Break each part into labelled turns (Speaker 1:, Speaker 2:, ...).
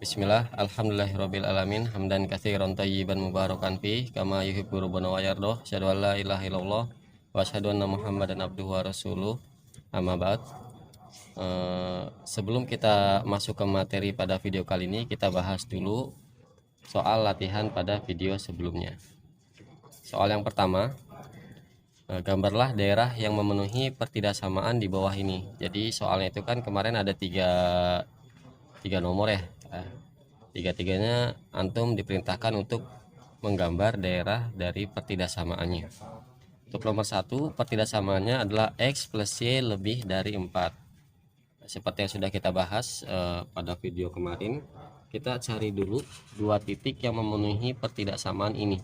Speaker 1: Bismillah, alhamdulillahirabbil alamin, hamdan katsiran thayyiban mubarakan fi, kama yuhibbu rabbuna wa yardah, asyhadu an la ilaha illallah wa asyhadu anna Muhammadan abduhu wa rasuluh. Amma ba'd. Sebelum kita masuk ke materi pada video kali ini, kita bahas dulu soal latihan pada video sebelumnya. Soal yang pertama, gambarlah daerah yang memenuhi pertidaksamaan di bawah ini. Jadi soalnya itu kan kemarin ada tiga nomor ya. Tiga-tiganya antum diperintahkan untuk menggambar daerah dari pertidaksamaannya. Untuk nomor 1, pertidaksamaannya adalah X plus Y lebih dari 4. Seperti yang sudah kita bahas pada video kemarin, kita cari dulu dua titik yang memenuhi pertidaksamaan ini.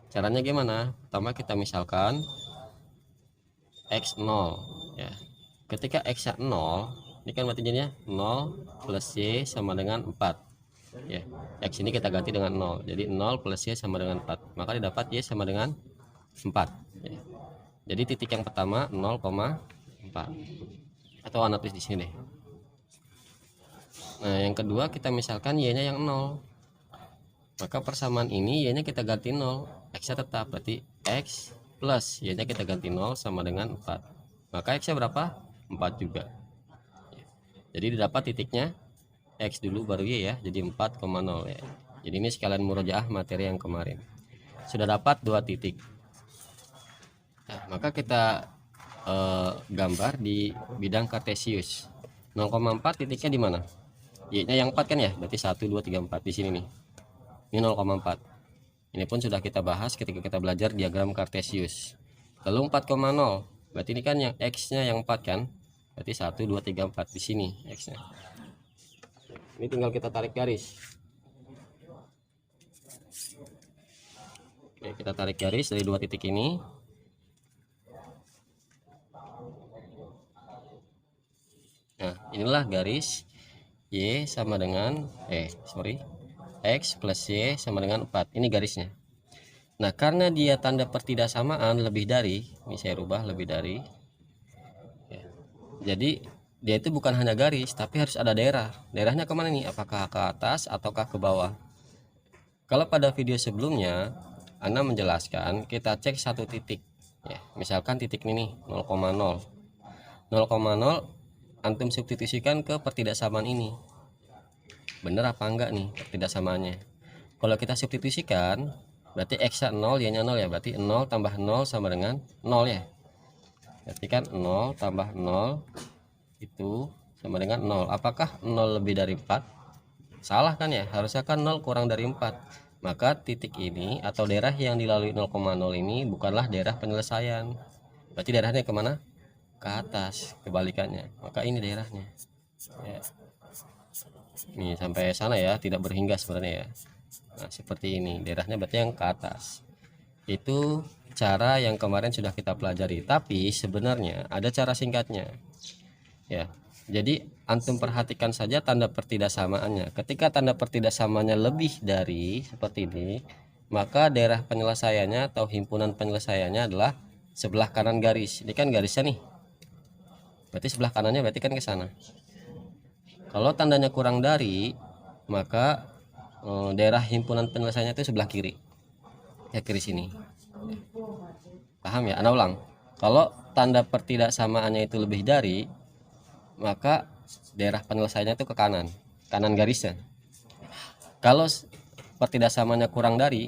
Speaker 1: Caranya gimana? Pertama kita misalkan X0 ya. Ketika X-nya 0, ini kan berarti jadinya 0 plus Y sama dengan 4 ya. X ini kita ganti dengan 0, jadi 0 plus Y sama dengan 4, maka didapat Y sama dengan 4 ya. Jadi titik yang pertama 0,4, atau anak tulis di sini deh. Nah yang kedua kita misalkan Y nya yang 0, maka persamaan ini Y nya kita ganti 0, X nya tetap, berarti X plus Y nya kita ganti 0 sama dengan 4, maka X nya berapa? 4 juga. Jadi didapat titiknya X dulu baru Y ya, jadi 4,0 ya. Jadi ini sekalian murojaah materi yang kemarin. Sudah dapat dua titik. Nah, maka kita gambar di bidang kartesius. 0,4 titiknya di mana? Y-nya yang 4 kan ya, berarti 1 2 3 4 di sini nih. Ini 0,4. Ini pun sudah kita bahas ketika kita belajar diagram kartesius. Lalu 4,0, berarti ini kan yang X-nya yang 4 kan? Berarti 1 2 3 4 di sini X-nya. Ini tinggal kita tarik garis. Oke, kita tarik garis dari dua titik ini. Nah, inilah garis Y sama dengan X plus Y sama dengan 4. Ini garisnya. Nah, karena dia tanda pertidaksamaan lebih dari, ini saya rubah lebih dari ya. Jadi dia itu bukan hanya garis, tapi harus ada daerah. Daerahnya kemana nih? Apakah ke atas ataukah ke bawah? Kalau pada video sebelumnya Anda menjelaskan, kita cek satu titik ya, misalkan titik ini nih 0,0 antum substitusikan ke pertidaksamaan ini, bener apa enggak nih pertidaksamaannya? Kalau kita substitusikan, berarti X nya 0, Y nya 0 ya, berarti 0 tambah 0 sama dengan 0 ya. Berarti kan 0 tambah 0 itu sama dengan 0. Apakah 0 lebih dari 4? Salah kan ya, harusnya kan 0 kurang dari 4. Maka titik ini atau daerah yang dilalui 0,0 ini bukanlah daerah penyelesaian. Berarti daerahnya kemana? Ke atas, kebalikannya. Maka ini daerahnya ya. Nih sampai sana ya, tidak berhingga sebenarnya ya. Nah seperti ini, daerahnya berarti yang ke atas. Itu cara yang kemarin sudah kita pelajari, tapi sebenarnya ada cara singkatnya ya. Jadi antum perhatikan saja tanda pertidaksamaannya. Ketika tanda pertidaksamaannya lebih dari seperti ini, maka daerah penyelesaiannya atau himpunan penyelesaiannya adalah sebelah kanan garis. Ini kan garisnya nih, berarti sebelah kanannya berarti kan ke sana. Kalau tandanya kurang dari, maka daerah himpunan penyelesaiannya itu sebelah kiri ya, kiri sini. Paham ya? Anda ulang, kalau tanda pertidaksamaannya itu lebih dari, maka daerah penyelesaiannya itu ke kanan, kanan garisnya. Kalau pertidaksamaannya kurang dari,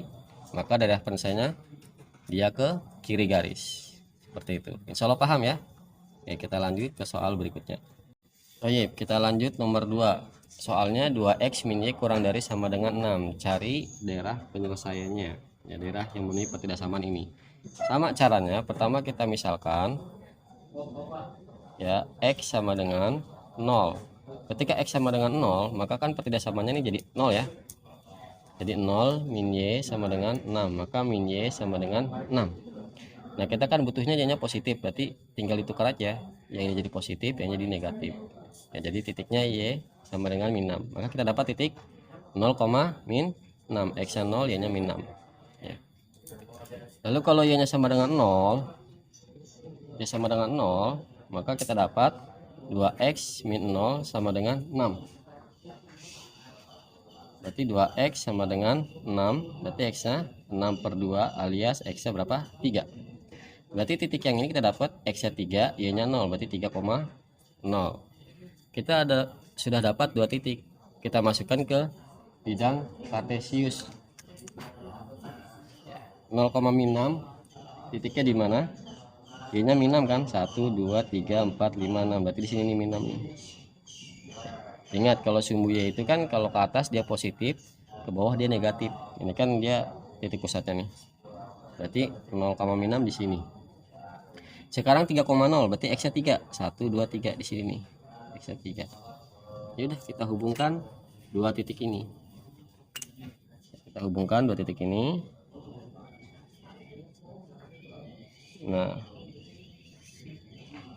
Speaker 1: maka daerah penyelesaiannya dia ke kiri garis. Seperti itu. Insya Allah paham ya. Oke, kita lanjut ke soal berikutnya. Oh iya, kita lanjut nomor 2. Soalnya 2x min y kurang dari sama dengan 6. Cari daerah penyelesaiannya. Ya, daerah yang memenuhi pertidaksamaan ini. Sama caranya, pertama kita misalkan ya X sama dengan 0. Ketika X sama dengan 0, maka kan pertidaksamaannya ini jadi 0 ya. Jadi 0 min Y sama dengan 6, maka min Y sama dengan 6. Nah kita kan butuhnya jadinya positif, berarti tinggal ditukar aja, yang ini jadi positif, yang jadi negatif ya. Jadi titiknya Y sama dengan min 6, maka kita dapat titik 0, min 6. X nya 0, Y nya min 6 ya. Lalu kalau Y nya sama dengan 0, Y sama dengan 0, maka kita dapat 2x min 0 sama dengan 6. berarti 2x sama dengan 6, berarti x nya 6 per 2 alias x nya berapa? 3. Berarti titik yang ini kita dapat x nya 3, y nya 0, berarti 3,0. Kita sudah dapat dua titik, kita masukkan ke bidang kartesius. 0,6 titiknya di mana? Y nya min 6 kan, 1 2 3 4 5 6, berarti di sini ini min 6 nih. Ingat kalau sumbu Y itu kan kalau ke atas dia positif, ke bawah dia negatif. Ini kan dia titik pusatnya nih. Berarti 0,6 di sini. Sekarang 3,0 berarti x-nya 3. 1 2 3 di sini nih. X-nya 3. Ya udah kita hubungkan dua titik ini. Kita hubungkan dua titik ini. Nah,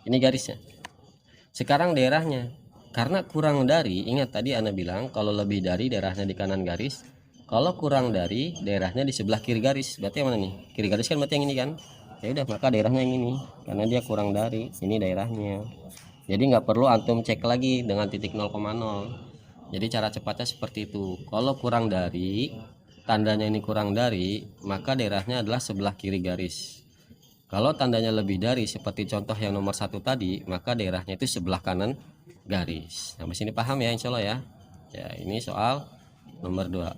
Speaker 1: ini garisnya. Sekarang daerahnya. Karena kurang dari, ingat tadi Anda bilang kalau lebih dari daerahnya di kanan garis, kalau kurang dari daerahnya di sebelah kiri garis. Berarti yang mana nih? Kiri garis kan berarti yang ini kan? Ya udah, maka daerahnya yang ini, karena dia kurang dari, ini daerahnya. Jadi nggak perlu antum cek lagi dengan titik 0,0. Jadi cara cepatnya seperti itu. Kalau kurang dari, tandanya ini kurang dari, maka daerahnya adalah sebelah kiri garis. Kalau tandanya lebih dari, seperti contoh yang nomor 1 tadi, maka daerahnya itu sebelah kanan garis. Sampai sini paham ya, insya Allah ya. Ya, ini soal nomor 2.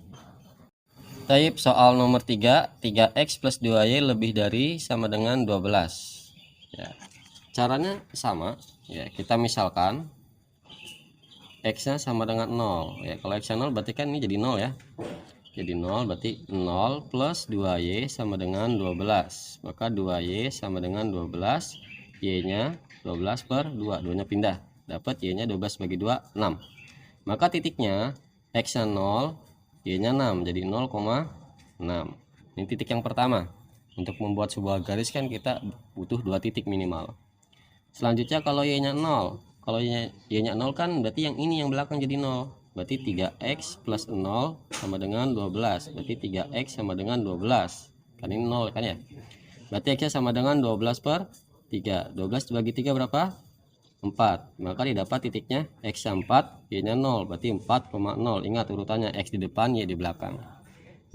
Speaker 1: Taib soal nomor 3, 3x plus 2y lebih dari sama dengan 12. Ya. Caranya sama, ya. Kita misalkan x-nya sama dengan 0. Ya, kalau x-nya 0 berarti kan ini jadi 0 ya. Jadi 0 berarti 0 plus 2y sama dengan 12. Maka 2y sama dengan 12, y-nya 12 per 2, 2-nya pindah. Dapat y-nya 12 bagi 2, 6. Maka titiknya x-nya 0, y-nya 6, jadi 0,6. Ini titik yang pertama. Untuk membuat sebuah garis kan kita butuh dua titik minimal. Selanjutnya kalau y-nya 0, kalau y-nya 0 kan berarti yang ini yang belakang jadi 0. Berarti 3x plus 0 sama dengan 12. Berarti 3x sama dengan 12. Kan ini 0 kan ya. Berarti x-nya sama dengan 12 per 3. 12 dibagi 3 berapa? 4. Maka didapat titiknya x-nya 4, y-nya 0. Berarti 4,0. Ingat urutannya, x di depan, y di belakang.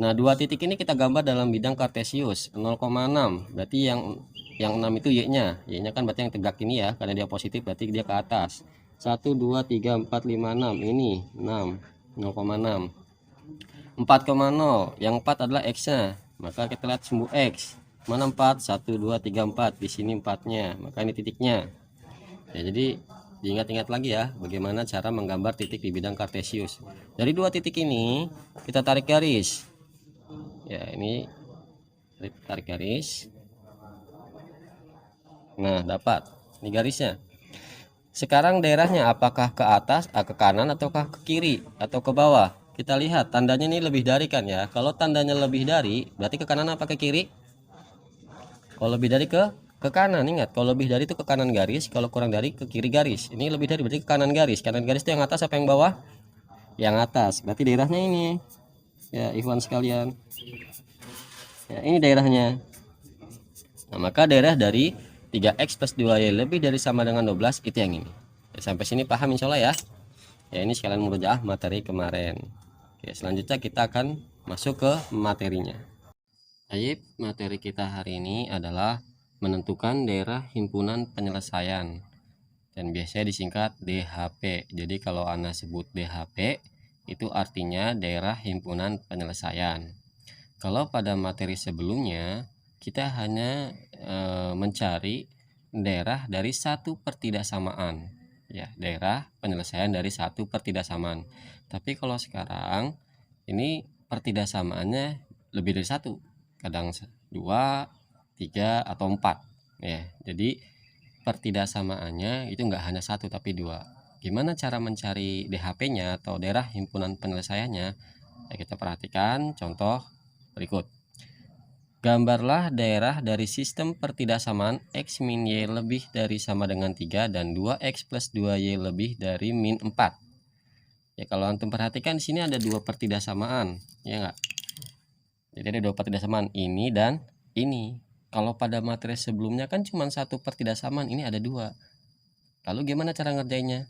Speaker 1: Nah, dua titik ini kita gambar dalam bidang kartesius. 0,6. Berarti yang 6 itu y-nya. Y-nya kan berarti yang tegak ini ya, karena dia positif berarti dia ke atas. 1 2 3 4 5 6. Ini 6. 0,6. 4,0. Yang 4 adalah x-nya. Maka kita lihat sumbu x. Mana 4? 1 2 3 4. Di sini 4-nya. Maka ini titiknya. Ya, jadi diingat-ingat lagi ya bagaimana cara menggambar titik di bidang kartesius. Dari dua titik ini kita tarik garis. Ya, ini tarik garis. Nah, dapat. Ini garisnya. Sekarang daerahnya apakah ke atas, ke kanan, ataukah ke kiri, atau ke bawah? Kita lihat tandanya ini lebih dari kan ya. Kalau tandanya lebih dari, berarti ke kanan apa ke kiri? Kalau lebih dari ke kanan. Ingat, kalau lebih dari itu ke kanan garis, kalau kurang dari ke kiri garis. Ini lebih dari berarti ke kanan garis. Kanan garis itu yang atas apa yang bawah? Yang atas. Berarti daerahnya ini. Ya, ikhwan sekalian. Ya, ini daerahnya. Nah, maka daerah dari 3x plus 2y lebih dari sama dengan 12 itu yang ini. Ya, sampai sini paham insya Allah ya. Ya, ini sekalian murojaah materi kemarin. Oke, selanjutnya kita akan masuk ke materinya. Baik, materi kita hari ini adalah menentukan daerah himpunan penyelesaian dan biasanya disingkat DHP. Jadi kalau Anda sebut DHP itu artinya daerah himpunan penyelesaian. Kalau pada materi sebelumnya kita hanya mencari daerah dari satu pertidaksamaan, ya, daerah penyelesaian dari satu pertidaksamaan. Tapi kalau sekarang ini pertidaksamaannya lebih dari satu, kadang 2, 3 atau 4 ya. Jadi pertidaksamaannya itu enggak hanya satu tapi 2. Gimana cara mencari DHP-nya atau daerah himpunan penyelesaiannya? Ya, kita perhatikan contoh berikut. Gambarlah daerah dari sistem pertidaksamaan x min y lebih dari sama dengan 3 dan 2x plus 2y lebih dari min 4. Ya, kalau antum perhatikan di sini ada dua pertidaksamaan, ya enggak? Jadi ada dua pertidaksamaan, ini dan ini. Kalau pada materi sebelumnya kan cuma satu pertidaksamaan, ini ada dua. Lalu gimana cara ngerjainnya?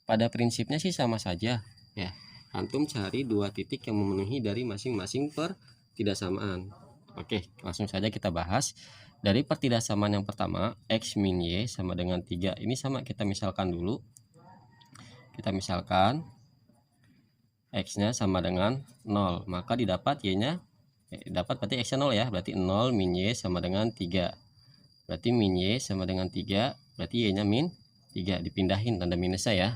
Speaker 1: Pada prinsipnya sih sama saja, ya. Antum cari dua titik yang memenuhi dari masing-masing pertidaksamaan. Oke, langsung saja kita bahas. Dari pertidaksamaan yang pertama, X min Y sama dengan 3. Ini sama, kita misalkan dulu. Kita misalkan X-nya sama dengan 0. Maka didapat Y-nya, dapat berarti X-nya 0 ya. Berarti 0 min Y sama dengan 3. Berarti min Y sama dengan 3. Berarti Y-nya min 3. Dipindahin tanda minusnya ya.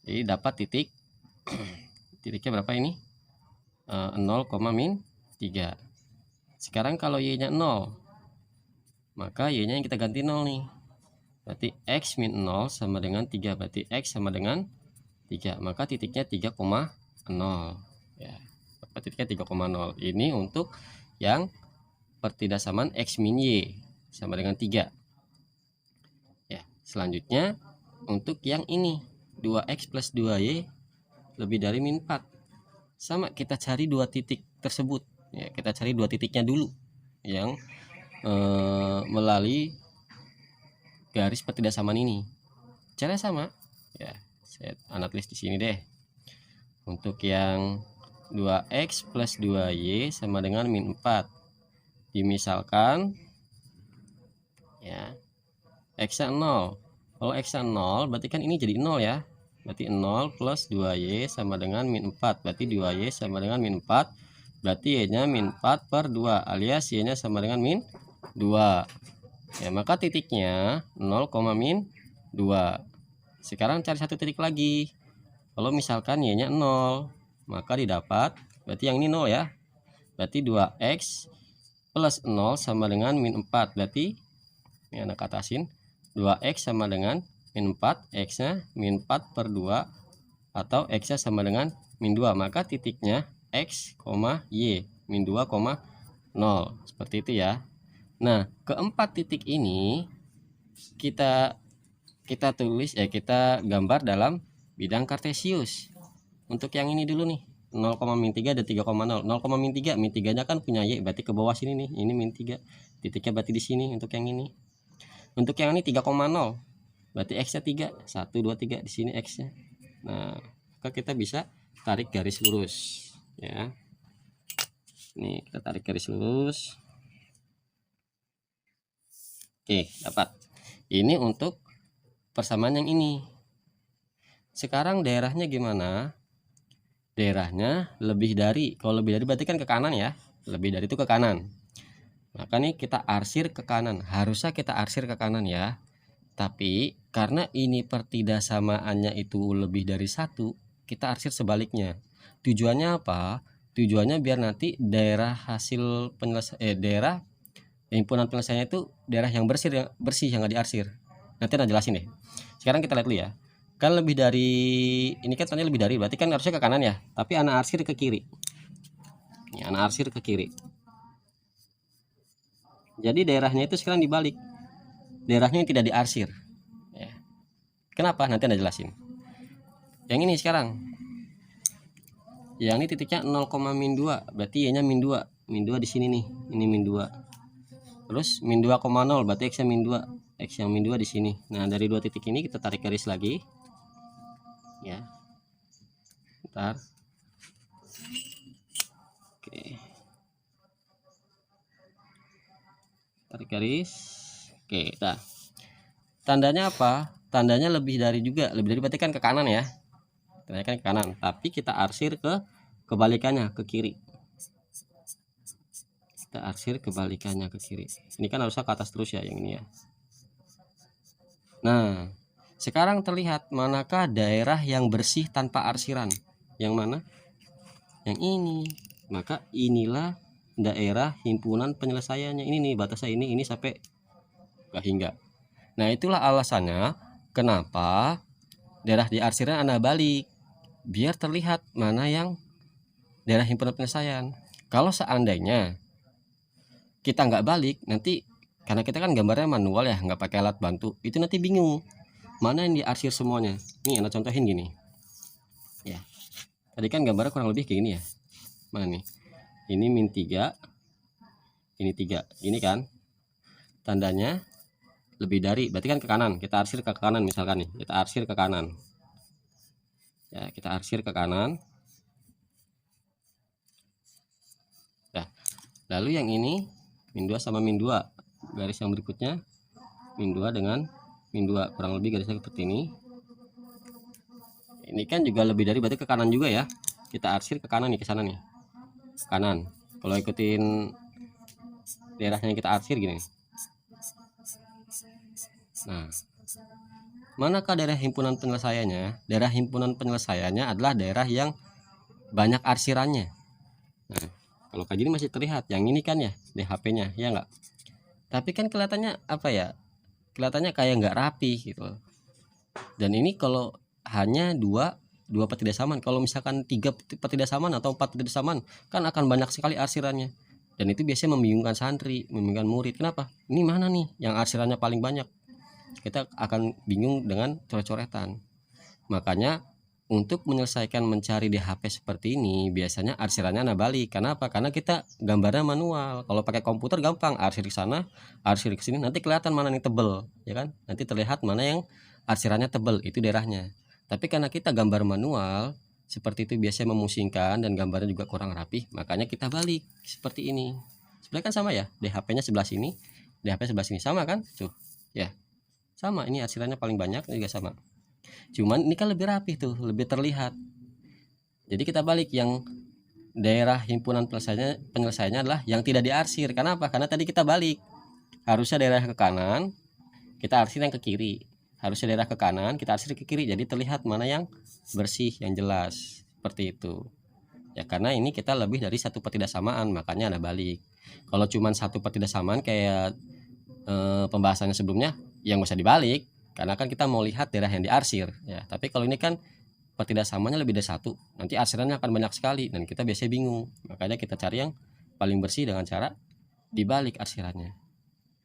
Speaker 1: Jadi dapat titik. Titiknya berapa ini? 0, min 3. Sekarang kalau Y-nya 0, maka Y-nya yang kita ganti 0 nih. Berarti X min 0 sama dengan 3. Berarti X sama dengan 3. Maka titiknya 3,0. Ya, titiknya 3,0. Ini untuk yang pertidaksamaan X min Y sama dengan 3. Ya, selanjutnya untuk yang ini 2X plus 2Y lebih dari min 4. Sama, kita cari dua titik tersebut. Ya, kita cari dua titiknya dulu yang melalui garis pertidaksamaan ini. Caranya sama. Ya, saya tulis di sini deh. Untuk yang 2X plus 2Y sama dengan min 4. Dimisalkan ya, X-nya 0. Kalau X-nya 0 berarti kan ini jadi 0 ya. Berarti 0 plus 2Y sama dengan min 4. Berarti 2Y sama dengan min 4. Berarti Y-nya min 4 per 2 alias Y-nya sama dengan min 2. Ya, maka titiknya 0, min 2. Sekarang cari satu titik lagi. Kalau misalkan Y-nya 0, maka didapat, berarti yang ini 0 ya. Berarti 2X plus 0 sama dengan min 4. Berarti ini anak atasin 2X sama dengan min 4. X-nya min 4 per 2 atau X-nya sama dengan min 2. Maka titiknya X, Y min 2, 0. Seperti itu ya. Nah, keempat titik ini kita tulis kita gambar dalam bidang kartesius. Untuk yang ini dulu nih, 0, min 3 dan 3,0. 0, min 3, min 3-nya kan punya Y, berarti ke bawah sini nih. Ini min 3. Titiknya berarti di sini untuk yang ini. Untuk yang ini 3,0. Berarti X-nya 3. 1 2 3 di sini X-nya. Nah, maka kita bisa tarik garis lurus ya. Nih, kita tarik garis lurus. Oke, dapat. Ini untuk persamaan yang ini. Sekarang daerahnya gimana? Daerahnya lebih dari. Kalau lebih dari berarti kan ke kanan ya. Lebih dari itu ke kanan. Maka nih kita arsir ke kanan. Harusnya kita arsir ke kanan ya. Tapi karena ini pertidaksamaannya itu lebih dari 1, kita arsir sebaliknya. Tujuannya apa? Tujuannya biar nanti daerah hasil penyelesaian daerah himpunan penyelesaiannya itu daerah yang bersih yang nggak diarsir. Nanti saya jelasin deh. Sekarang kita lihat dulu ya. Kan lebih dari ini kan tanya lebih dari, berarti kan harusnya ke kanan ya. Tapi anak arsir ke kiri. Ini anak arsir ke kiri. Jadi daerahnya itu sekarang dibalik. Daerahnya yang tidak diarsir. Ya. Kenapa? Nanti Anda jelasin. Yang ini sekarang. Yang ini titiknya 0, min 2. Berarti Y-nya min 2. Min 2 di sini nih. Ini min 2. Terus min 2,0 berarti X-nya min 2. X yang min 2 di sini. Nah, dari dua titik ini kita tarik garis lagi. Ya. Bentar. Oke. Tarik garis. Oke, nah. Tandanya apa? Tandanya lebih dari juga. Lebih dari berarti kan ke kanan ya. Tandanya kan ke kanan, tapi kita arsir ke kebalikannya, ke kiri. Kita arsir kebalikannya ke kiri. Ini kan harusnya ke atas terus ya yang ini ya. Nah, sekarang terlihat manakah daerah yang bersih tanpa arsiran? Yang mana? Yang ini. Maka inilah daerah himpunan penyelesaiannya. Ini nih batasnya ini sampai ke hingga. Nah, itulah alasannya kenapa daerah di arsiran Anda balik. Biar terlihat mana yang daerah himpunan penyelesaian. Kalau seandainya kita nggak balik, nanti karena kita kan gambarnya manual ya, nggak pakai alat bantu, itu nanti bingung mana yang diarsir semuanya. Nih Anda contohin gini ya. Tadi kan gambarnya kurang lebih kayak gini ya. Mana nih? Ini min 3, ini 3, ini kan tandanya lebih dari, berarti kan ke kanan. Kita arsir ke kanan misalkan nih, kita arsir ke kanan. Ya, kita arsir ke kanan. Nah, lalu yang ini min 2 sama min 2. Garis yang berikutnya min 2 dengan min 2, kurang lebih garisnya seperti ini. Ini kan juga lebih dari, berarti ke kanan juga ya. Kita arsir ke kanan nih, ke sana nih. Kanan. Kalau ikutin daerahnya kita arsir gini. Nah, manakah daerah himpunan penyelesaiannya? Daerah himpunan penyelesaiannya adalah daerah yang banyak arsirannya. Nah, kalau kayak gini masih terlihat. Yang ini kan ya DHP-nya, ya enggak? Tapi kan kelihatannya apa ya? Kelihatannya kayak nggak rapi gitu. Dan ini kalau hanya dua pertidasaman, kalau misalkan 3 pertidasaman atau 4 pertidasaman kan akan banyak sekali arsirannya. Dan itu biasanya membingungkan santri, membingungkan murid. Kenapa? Ini mana nih yang arsirannya paling banyak? Kita akan bingung dengan coret-coretan. Makanya untuk menyelesaikan mencari DHP seperti ini biasanya arsirannya balik. Kenapa? Karena kita gambarnya manual. Kalau pakai komputer gampang, arsir ke sana, arsir ke sini, nanti kelihatan mana yang tebel, ya kan? Nanti terlihat mana yang arsirannya tebel, itu daerahnya. Tapi karena kita gambar manual seperti itu biasanya memusingkan dan gambarnya juga kurang rapi, makanya kita balik seperti ini. Sebenarnya kan sama ya, DHP-nya sebelah sini, DHP sebelah sini, sama kan? Tuh, ya. Sama, ini arsirannya paling banyak juga sama. Cuman ini kan lebih rapi tuh, lebih terlihat. Jadi kita balik, yang daerah himpunan penyelesaiannya adalah yang tidak diarsir. Kenapa? Karena tadi kita balik. Harusnya daerah ke kanan, kita arsir yang ke kiri. Harusnya daerah ke kanan, kita arsir ke kiri. Jadi terlihat mana yang bersih, yang jelas. Seperti itu. Ya karena ini kita lebih dari satu pertidaksamaan, makanya ada balik. Kalau cuman satu pertidaksamaan kayak pembahasannya sebelumnya, yang nggak usah dibalik. Karena kan kita mau lihat daerah yang diarsir ya. Tapi kalau ini kan pertidaksamanya lebih dari satu, nanti arsirannya akan banyak sekali dan kita biasanya bingung. Makanya kita cari yang paling bersih dengan cara dibalik arsirannya.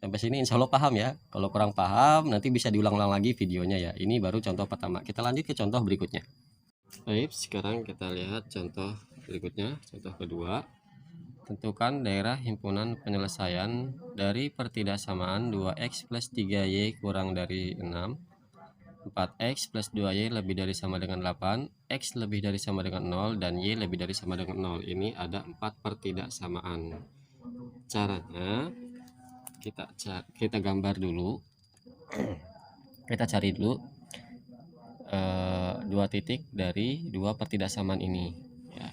Speaker 1: Sampai sini insya Allah paham ya. Kalau kurang paham nanti bisa diulang-ulang lagi videonya ya. Ini baru contoh pertama. Kita lanjut ke contoh berikutnya. Baik, sekarang kita lihat contoh berikutnya. Contoh kedua. Tentukan daerah himpunan penyelesaian dari pertidaksamaan 2x plus 3y kurang dari 6, 4x plus 2y lebih dari sama dengan 8, x lebih dari sama dengan 0, dan y lebih dari sama dengan 0. Ini ada 4 pertidaksamaan. Caranya kita gambar dulu. Kita cari dulu 2 titik dari 2 pertidaksamaan ini ya.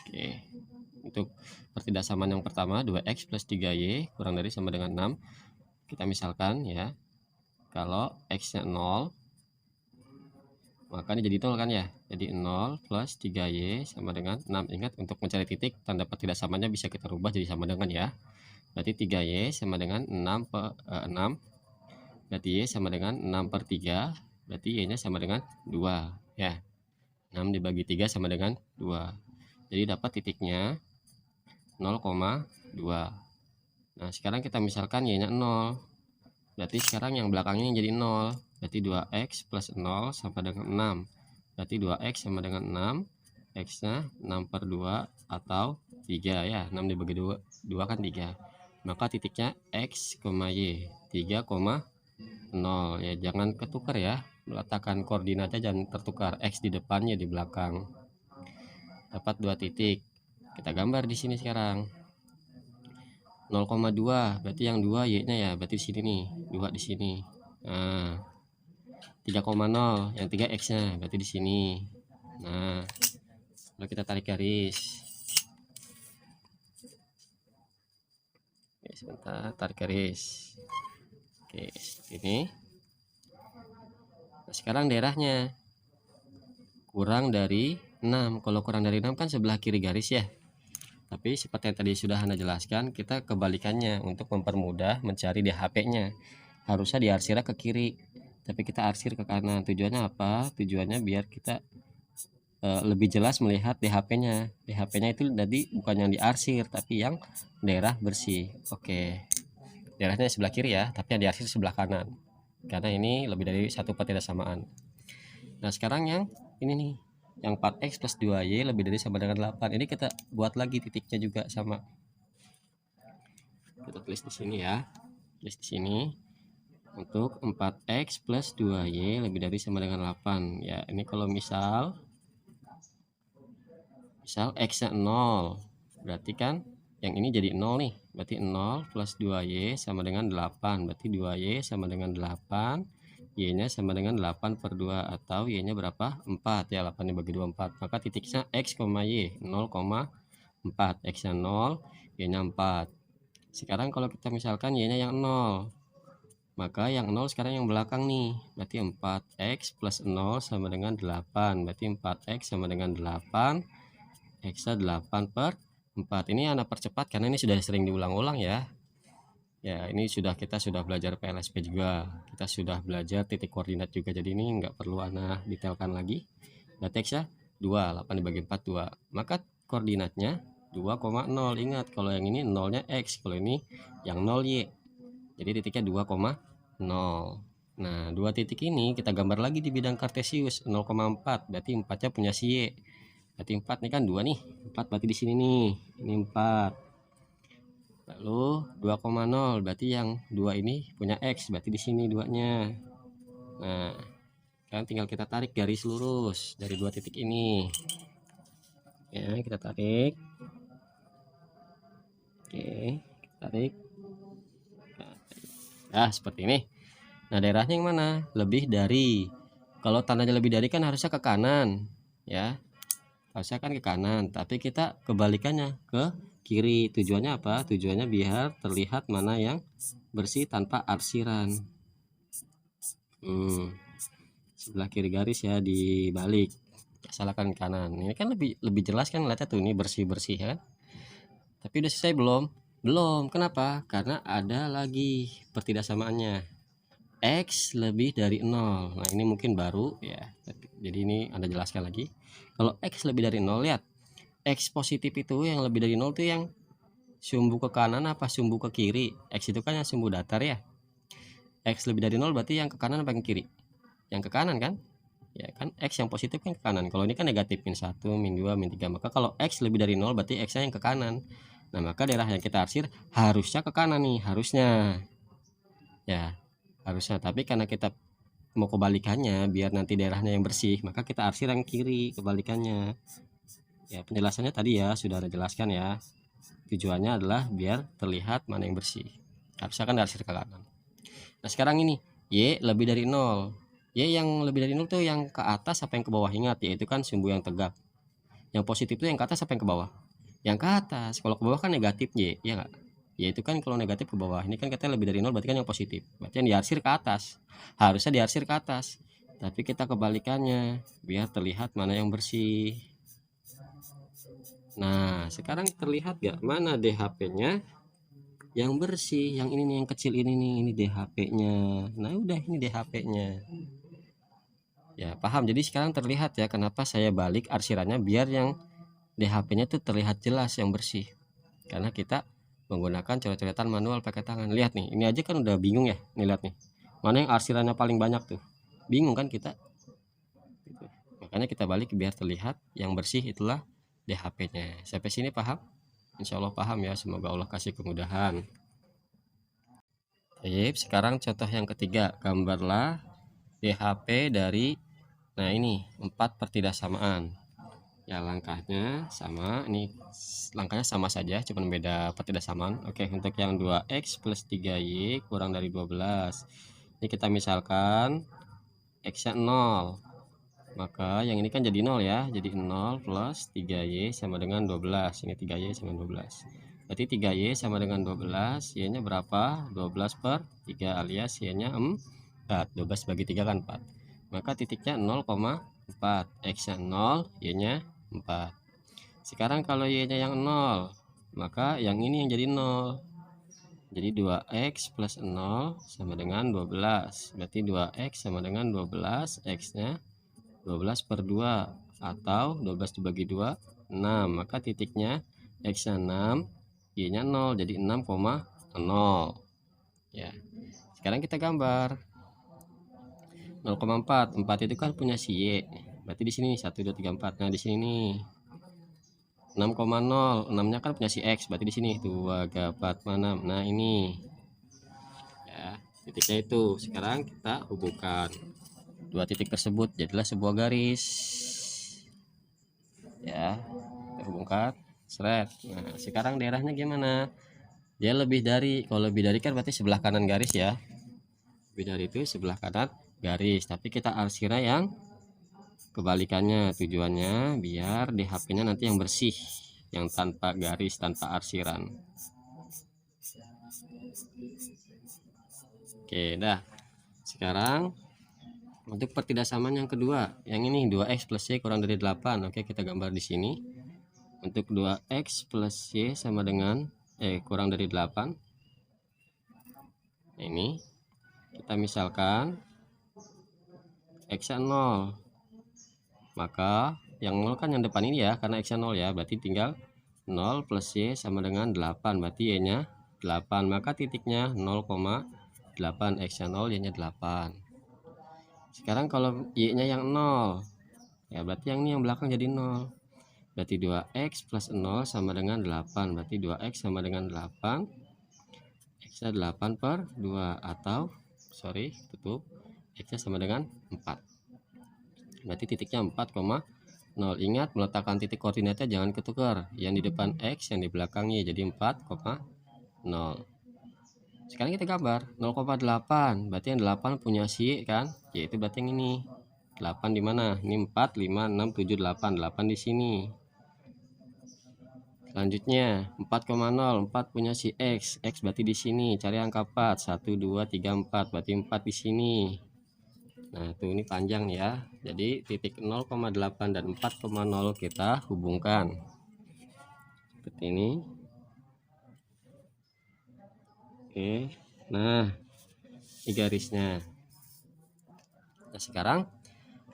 Speaker 1: Oke. Untuk pertidaksamaan yang pertama 2x plus 3y kurang dari sama dengan 6, kita misalkan ya, kalau x nya 0 maka ini jadi 0 kan ya, jadi 0 plus 3y sama dengan 6. Ingat, untuk mencari titik tanda pertidaksamanya bisa kita rubah jadi sama dengan ya. Berarti 3y sama dengan 6 berarti y sama dengan 6 per 3, berarti y nya sama dengan 2 ya. 6 dibagi 3 sama dengan 2, jadi dapat titiknya 0,2. Nah sekarang kita misalkan y nya 0, berarti sekarang yang belakangnya jadi 0, berarti 2x plus 0 sama dengan 6, berarti 2x sama dengan 6, x nya 6 per 2 atau 3 ya. 6 dibagi 2 kan 3, maka titiknya x, y 3,0 ya. Jangan ketukar ya, meletakkan koordinatnya jangan tertukar, x di depannya di belakang. Dapat 2 titik, kita gambar di sini sekarang. 0,2 berarti yang 2 y nya ya, berarti di sini nih, 2 di sini. Nah 3,0 yang 3 x nya, berarti di sini. Nah lalu kita tarik garis. Oke, sebentar, tarik garis. Oke, ini. Nah, sekarang daerahnya kurang dari 6. Kalau kurang dari 6 kan sebelah kiri garis ya. Tapi seperti yang tadi sudah Anda jelaskan, kita kebalikannya untuk mempermudah mencari DHP-nya. Harusnya diarsir ke kiri, tapi kita arsir ke kanan. Tujuannya apa? Tujuannya biar kita lebih jelas melihat DHP-nya. DHP-nya itu tadi bukan yang diarsir, tapi yang daerah bersih. Oke. Daerahnya sebelah kiri ya, tapi yang diarsir sebelah kanan. Karena ini lebih dari satu pertidaksamaan. Nah, sekarang yang ini nih, yang 4x plus 2y lebih dari sama dengan 8. Ini kita buat lagi titiknya juga sama. Kita tulis di sini ya. Tulis di sini. untuk 4x plus 2y lebih dari sama dengan 8. Ya, ini kalau misal x-nya 0, berarti kan yang ini jadi 0 nih, berarti 0 plus 2y sama dengan 8, berarti 2y sama dengan 8, y-nya sama dengan 8 per 2, atau y-nya berapa? 4 ya, 8 dibagi 2, 4. Maka titiknya x, y 0,4, x-nya 0, y-nya 4. Sekarang kalau kita misalkan y-nya yang 0, maka yang 0 sekarang yang belakang nih, berarti 4x plus 0 sama dengan 8, berarti 4x sama dengan 8, x-nya 8 per 4. Ini Anda percepat karena ini sudah sering diulang-ulang ya. Ya, ini kita sudah belajar PLSP juga. Kita sudah belajar titik koordinat juga. Jadi ini nggak perlu Anda detailkan lagi. Berarti x-nya 2, 8 dibagi 4, 2. Maka koordinatnya 2,0. Ingat, kalau yang ini 0-nya x, kalau ini yang 0 y. Jadi titiknya 2,0. Nah, dua titik ini kita gambar lagi di bidang kartesius 0,4. Berarti 4-nya punya si y. Berarti 4 nih kan 2 nih, 4 berarti di sini nih, ini 4. Lalu 2,0 berarti yang 2 ini punya x, berarti di sini 2-nya. Nah, kan tinggal kita tarik garis lurus dari dua titik ini. Ya, kita tarik. Oke, tarik. Nah, seperti ini. Nah, daerahnya yang mana? Lebih dari. Kalau tandanya lebih dari kan harusnya ke kanan, ya. Harusnya kan ke kanan, tapi kita kebalikannya ke kiri. Tujuannya apa? Tujuannya biar terlihat mana yang bersih tanpa arsiran. Sebelah kiri garis ya, dibalik. Salahkan kanan. Ini kan lebih jelas kan, lihatnya tuh, ini bersih-bersih ya. Tapi udah selesai belum? Belum. Kenapa? Karena ada lagi pertidaksamaannya. X lebih dari 0. Nah, ini mungkin baru ya. Jadi ini Anda jelaskan lagi. Kalau X lebih dari 0, lihat. X positif itu yang lebih dari 0 itu yang sumbu ke kanan apa sumbu ke kiri? X itu kan yang sumbu datar ya. X lebih dari 0 berarti yang ke kanan apa yang ke kiri? Yang ke kanan kan? Ya kan, X yang positif kan ke kanan. Kalau ini kan negatif, min 1, min 2, min 3. Maka kalau X lebih dari 0 berarti X-nya yang ke kanan. Nah, maka daerah yang kita arsir harusnya ke kanan nih, harusnya. Ya, harusnya. Tapi karena kita mau kebalikannya biar nanti daerahnya yang bersih, maka kita arsir yang kiri, kebalikannya. Ya, penjelasannya tadi ya sudah ada jelaskan ya. Tujuannya adalah biar terlihat mana yang bersih. Harusnya kan arsir ke kanan. Nah, sekarang ini y lebih dari 0. Y yang lebih dari 0 tuh yang ke atas apa yang ke bawah? Ingat, yaitu kan sumbu yang tegak. Yang positif itu yang ke atas apa yang ke bawah? Yang ke atas. Kalau ke bawah kan negatif y, ya enggak? Y itu kan kalau negatif ke bawah. Ini kan katanya lebih dari 0 berarti kan yang positif. Berarti yang diarsir ke atas. Harusnya diarsir ke atas. Tapi kita kebalikannya biar terlihat mana yang bersih. Nah, sekarang terlihat gak mana DHP-nya yang bersih? Yang ini nih, yang kecil ini nih, ini DHP-nya. Nah, udah, ini DHP-nya. Ya, paham. Jadi sekarang terlihat ya kenapa saya balik arsirannya biar yang DHP-nya tuh terlihat jelas yang bersih. Karena kita menggunakan coret-coretan manual pakai tangan. Lihat nih, ini aja kan udah bingung ya. Nih, lihat nih. Mana yang arsirannya paling banyak tuh? Bingung kan kita? Gitu. Makanya kita balik biar terlihat yang bersih, itulah DHP-nya. Sampai sini paham? Insya Allah paham ya. Semoga Allah kasih kemudahan. Baik, sekarang contoh yang ketiga. Gambarlah DHP dari, nah ini 4 pertidaksamaan. Ya, langkahnya sama. Ini langkahnya sama saja, cuma beda pertidaksamaan. Oke, untuk yang 2x plus 3y kurang dari 12. Ini kita misalkan x-nya 0. Maka yang ini kan jadi 0 ya. Jadi 0 plus 3y sama dengan 12. Ini 3y sama 12. Berarti 3y sama dengan 12. Y-nya berapa? 12 per 3 alias y-nya 4. 12 bagi 3 kan 4. Maka titiknya 0,4. X-nya 0, y-nya 4. Sekarang kalau y-nya yang 0, maka yang ini yang jadi 0. Jadi 2x plus 0 sama dengan 12. Berarti 2x sama dengan 12. X-nya 12 per 2 atau 12 dibagi 2, 6. Maka titiknya x-nya 6, y-nya 0, jadi 6,0. Ya. Sekarang kita gambar 0,4. 4 itu kan punya si y. Berarti di sini 1 2 3 4. Nah, di sini nih 6,0. 6-nya kan punya si x. Berarti di sini 2 3 4 6. Nah, ini. Ya, titiknya itu. Sekarang kita hubungkan dua titik tersebut jadilah sebuah garis ya, kita hubungkan seret. Nah sekarang daerahnya gimana, dia lebih dari, kalau lebih dari kan berarti sebelah kanan garis ya, lebih dari itu sebelah kanan garis, tapi kita arsirnya yang kebalikannya. Tujuannya biar di HP-nya nanti yang bersih, yang tanpa garis, tanpa arsiran. Oke dah. Sekarang untuk pertidaksamaan yang kedua, yang ini 2x plus y kurang dari 8. Oke, kita gambar di sini. Untuk 2x plus y sama dengan kurang dari 8. Ini kita misalkan x 0, maka yang 0 kan yang depan ini ya, karena x 0 ya, berarti tinggal 0 plus y sama dengan 8, berarti y nya 8, maka titiknya 0,8, x 0 y nya 8. Sekarang kalau y nya yang 0 ya, berarti yang ini yang belakang jadi 0, berarti 2x plus 0 sama dengan 8, berarti 2x sama dengan 8, x nya 8 per 2, atau sorry tutup, x nya sama dengan 4, berarti titiknya 4,0. Ingat meletakkan titik koordinatnya jangan ketukar, yang di depan x yang di belakangnya, jadi 4,0. sekarang kita gambar 0,8, berarti yang 8 punya si kan, yaitu berarti yang ini 8 di mana, ini 4 5 6 7 8, 8 di sini. Selanjutnya 4,0, 4 punya si x berarti di sini, cari angka 4, 1 2 3 4, berarti 4 di sini. Nah tuh ini panjang nih ya, jadi titik 0,8 dan 4,0 kita hubungkan seperti ini. Oke, nah ini garisnya. Nah sekarang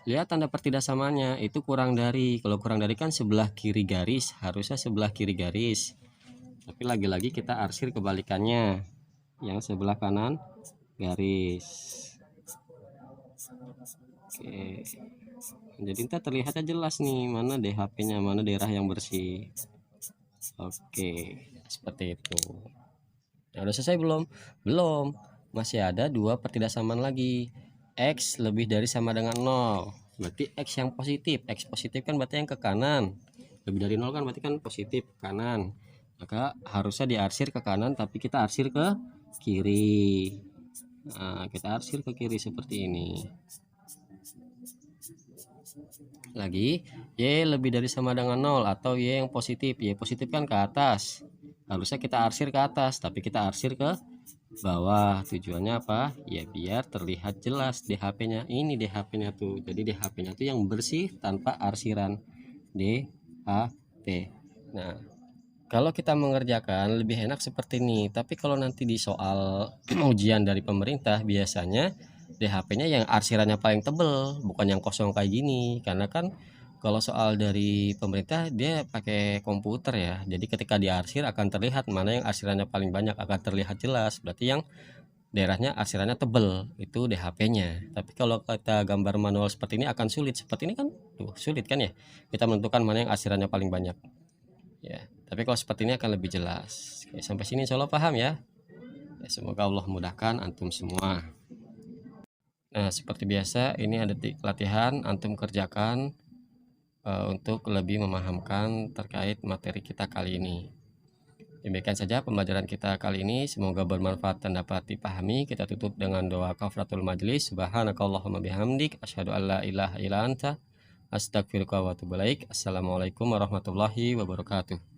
Speaker 1: lihat tanda pertidaksamaannya, itu kurang dari, kalau kurang dari kan sebelah kiri garis, harusnya sebelah kiri garis, tapi lagi-lagi kita arsir kebalikannya, yang sebelah kanan garis. Oke, jadi kita terlihatnya jelas nih mana DHP-nya, mana daerah yang bersih. Oke, seperti itu. Nah, udah selesai belum? Belum, masih ada dua pertidaksamaan lagi. X lebih dari sama dengan 0, berarti X yang positif. X positif kan berarti yang ke kanan, lebih dari 0 kan berarti kan positif ke kanan, maka harusnya diarsir ke kanan, tapi kita arsir ke kiri. Nah, kita arsir ke kiri seperti ini. Lagi, Y lebih dari sama dengan 0 atau Y yang positif. Y positif kan ke atas, harusnya kita arsir ke atas, tapi kita arsir ke bawah. Tujuannya apa ya, biar terlihat jelas DHP-nya. Ini DHP-nya tuh, jadi DHP-nya tuh yang bersih tanpa arsiran, DHP. Nah kalau kita mengerjakan lebih enak seperti ini, tapi kalau nanti di soal ujian dari pemerintah biasanya DHP-nya yang arsirannya paling tebel, bukan yang kosong kayak gini, karena kan kalau soal dari pemerintah dia pakai komputer ya, jadi ketika diarsir akan terlihat mana yang arsirannya paling banyak, akan terlihat jelas, berarti yang daerahnya arsirannya tebel itu DHP-nya. Tapi kalau kita gambar manual seperti ini akan sulit, seperti ini kan tuh sulit kan ya, kita menentukan mana yang arsirannya paling banyak ya. Tapi kalau seperti ini akan lebih jelas. Oke, sampai sini insya Allah paham ya. Semoga Allah mudahkan antum semua. Nah seperti biasa ini ada latihan antum kerjakan untuk lebih memahamkan terkait materi kita kali ini. Demikian saja pembelajaran kita kali ini, semoga bermanfaat dan dapat dipahami. Kita tutup dengan doa kafaratul majlis. Subhanakallahumma bihamdik asyhadu an la ilaha illa anta astaghfiruka wa atubu ilaik. Assalamualaikum warahmatullahi wabarakatuh.